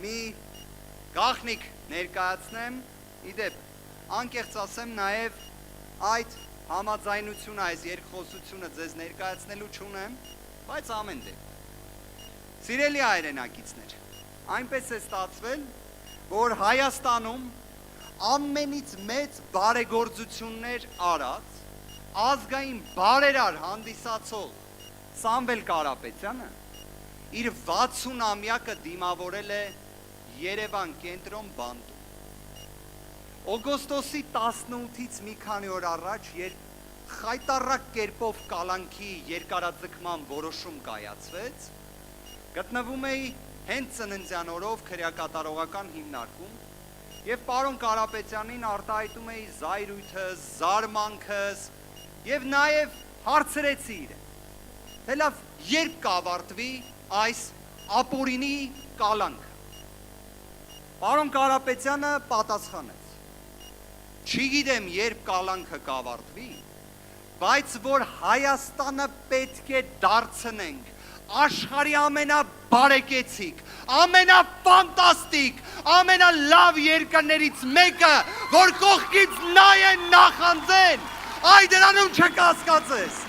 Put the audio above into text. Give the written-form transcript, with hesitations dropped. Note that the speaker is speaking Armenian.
մի գաղտնիք ներկայացնեմ, իդեպ, անկեղծ ասեմ նաև այդ համաձայնությունը, այս երկխոսությունը ձեզ ներկայացնելու չունեմ, բայց ամեն դեպքում։ Սիրելի հայրենակիցներ, այնպես է ստացվել, որ Հայաստանում ամենից մեծ բարեգործություններ արած, ազգային բարերար հանդիսացող Սամվել Կարապետյանը իր 60-ամյակը դիմավորել է Երևան կենտրոն բանտում։ Օգոստոսի 18-ից մի քանի օր առաջ, երբ խայտառակ կերպով կալանքի երկարաձգման որոշում կայացվեց, գտնվում էի հենց ծննդյան օրով քրեակատարողական հիմնարկում եւ պարոն Կարապետյանին արտահայտում էի զայրույթս, զարմանքս եւ նաեւ հարցրեցի իրեն, թե լավ երբ կավարտվի այս ապօրինի կալանքը։ Պարոն Կարապետյանը պատասխանեց. չգիտեմ երբ կալանքը կավարտվի, բայց որ Հայաստանը պետք է դարձնենք աշխարհի ամենաբարեկեցիկ, ամենաֆանտաստիկ, ամենալավ երկրներից մեկը, որ կողքից նայեն, նախանձեն, այ դրանում չկասկածես։